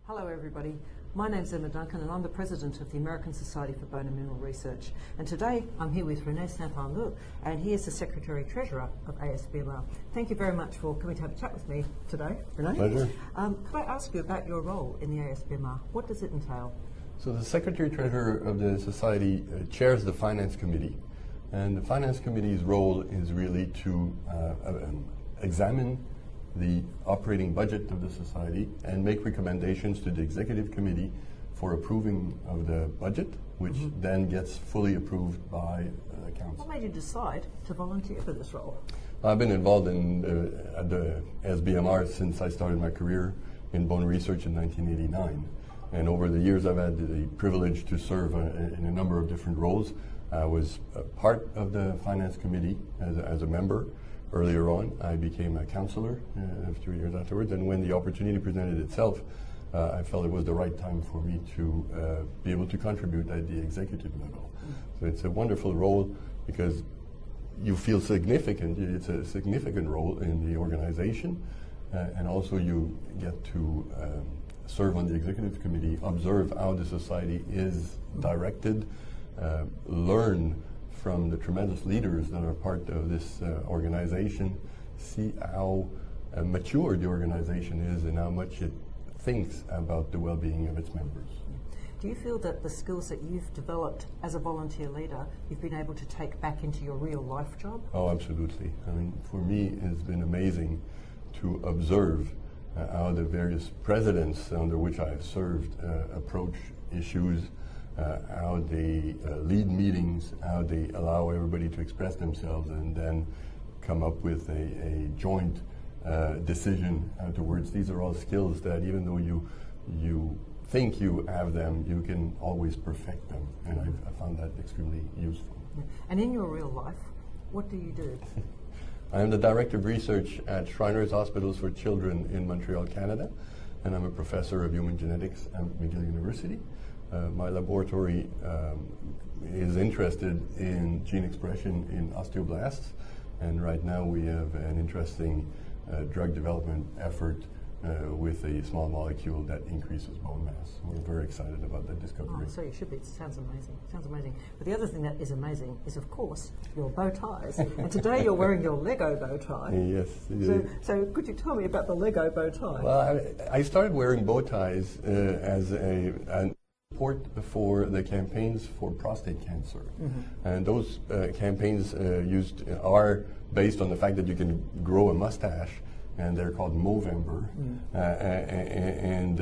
Hello everybody, my name's Emma Duncan and I'm the President of the American Society for Bone and Mineral Research, and today I'm here with Rene St-Arnaud and he is the Secretary Treasurer of ASBMR. Thank you very much for coming to have a chat with me today, Rene. Pleasure. Could I ask you about your role in the ASBMR? What does it entail? So the Secretary Treasurer of the Society chairs the Finance Committee, and the Finance Committee's role is really to examine the operating budget of the Society and make recommendations to the Executive Committee for approving of the budget, which then gets fully approved by the Council. What made you decide to volunteer for this role? I've been involved in the ASBMR since I started my career in bone research in 1989. And over the years I've had the privilege to serve in a number of different roles. I was a part of the Finance Committee as a member. Earlier on, I became a counselor a few years afterwards, and when the opportunity presented itself, I felt it was the right time for me to be able to contribute at the executive level. So it's a wonderful role because you feel significant. It's a significant role in the organization, and also you get to serve on the executive committee, observe how the society is directed, learn from the tremendous leaders that are part of this organization, see how mature the organization is and how much it thinks about the well-being of its members. Do you feel that the skills that you've developed as a volunteer leader, you've been able to take back into your real life job? Oh, absolutely. I mean, for me, it's been amazing to observe how the various presidents under which I've served approach issues, how they lead meetings, how they allow everybody to express themselves and then come up with a joint decision afterwards. These are all skills that even though you think you have them, you can always perfect them, and I found that extremely useful. Yeah. And in your real life, what do you do? I am the Director of Research at Shriners Hospitals for Children in Montreal, Canada, and I'm a Professor of Human Genetics at McGill University. My laboratory is interested in gene expression in osteoblasts, and right now we have an interesting drug development effort with a small molecule that increases bone mass. We're very excited about that discovery. Oh, so you should be. It sounds amazing. Sounds amazing. But the other thing that is amazing is, of course, your bow ties. And today you're wearing your Lego bow tie. Yes. So could you tell me about the Lego bow tie? Well, I started wearing bow ties as an support for the campaigns for prostate cancer. And those campaigns are based on the fact that you can grow a mustache, and they're called Movember. And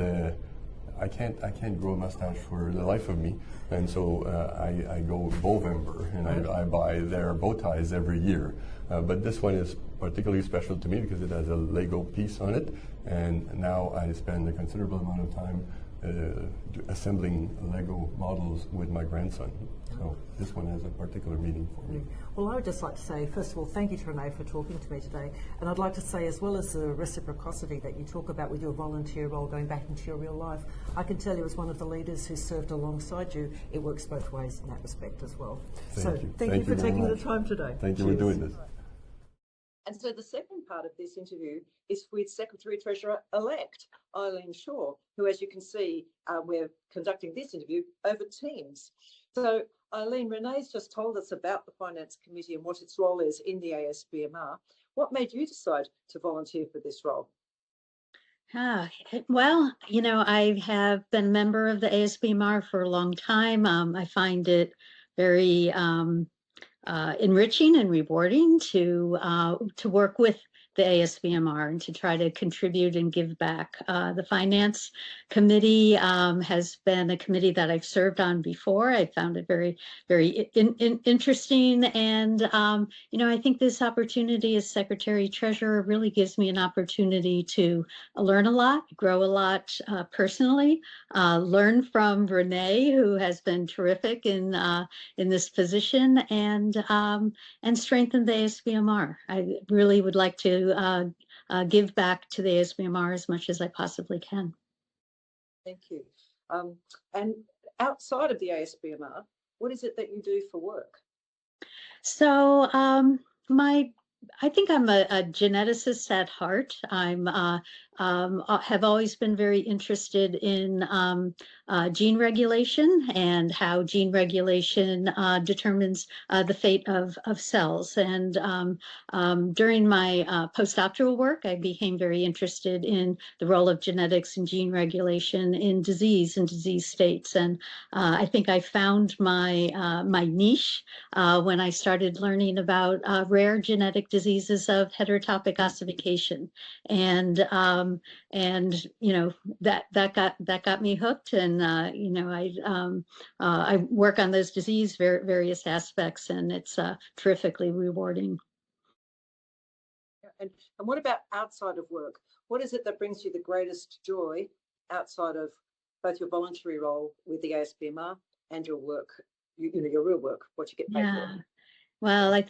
I can't grow a mustache for the life of me, and so I go Bovember, and I buy their bow ties every year. But this one is particularly special to me because it has a Lego piece on it, and now I spend a considerable amount of time assembling Lego models with my grandson. So this one has a particular meaning for me. Well, I would just like to say, first of all, thank you to Rene for talking to me today. And I'd like to say, as well as the reciprocity that you talk about with your volunteer role going back into your real life, I can tell you as one of the leaders who served alongside you, it works both ways in that respect as well. Thank you. Thank you for taking the time today. Thank you for doing this. And so the second part of this interview is with Secretary Treasurer-elect Eileen Shore, who, as you can see, we're conducting this interview over Teams. So Eileen, Rene's just told us about the Finance Committee and what its role is in the ASBMR. What made you decide to volunteer for this role? Well, you know, I have been a member of the ASBMR for a long time. I find it very enriching and rewarding to work with the ASBMR and to try to contribute and give back. The Finance Committee has been a committee that I've served on before. I found it very, very interesting. And, you know, I think this opportunity as Secretary Treasurer really gives me an opportunity to learn a lot, grow a lot personally, learn from Rene, who has been terrific in this position, and strengthen the ASBMR. I really would like to give back to the ASBMR as much as I possibly can. Thank you. And outside of the ASBMR, what is it that you do for work? So I think I'm a geneticist at heart. I'm have always been very interested in gene regulation and how gene regulation determines the fate of cells. And during my postdoctoral work, I became very interested in the role of genetics and gene regulation in disease and disease states. And I think I found my niche when I started learning about rare genetic diseases of heterotopic ossification, and you know, that got me hooked, and you know, I work on those disease various aspects, and it's terrifically rewarding. And what about outside of work? What is it that brings you the greatest joy outside of both your voluntary role with the ASBMR and your work, you know, your real work, what you get paid for? Well, I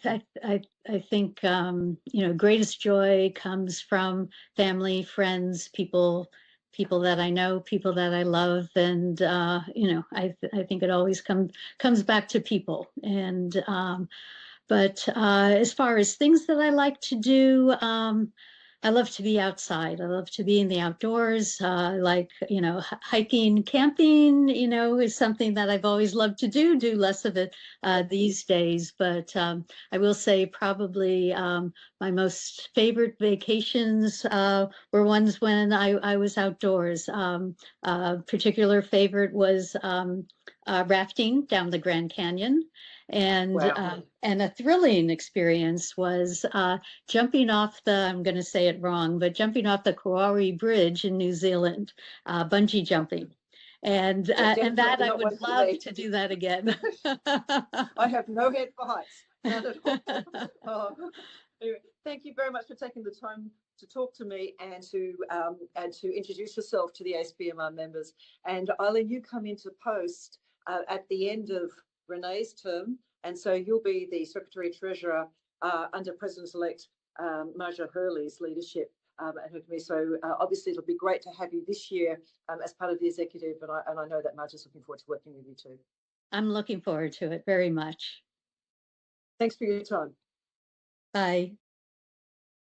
think you know, greatest joy comes from family, friends, people that I know, people that I love, and you know, I think it always comes back to people. And but as far as things that I like to do, I love to be outside. I love to be in the outdoors. Like, you know, hiking, camping, you know, is something that I've always loved to do. Do less of it these days. But I will say probably my most favorite vacations were ones when I was outdoors. Particular favorite was rafting down the Grand Canyon. And Wow. And a thrilling experience was jumping off the, I'm going to say it wrong, but jumping off the Kauai Bridge in New Zealand, bungee jumping. And that I would love to do that again. I have no head for heights, none at all. Oh. Anyway, thank you very much for taking the time to talk to me and to introduce yourself to the ASBMR members. And Eileen, you come into post at the end of Rene's term, and so you'll be the Secretary Treasurer under President-elect Marja Hurley's leadership at her committee. So obviously it'll be great to have you this year as part of the executive, and I know that Marja's looking forward to working with you too. I'm looking forward to it very much. Thanks for your time. Bye.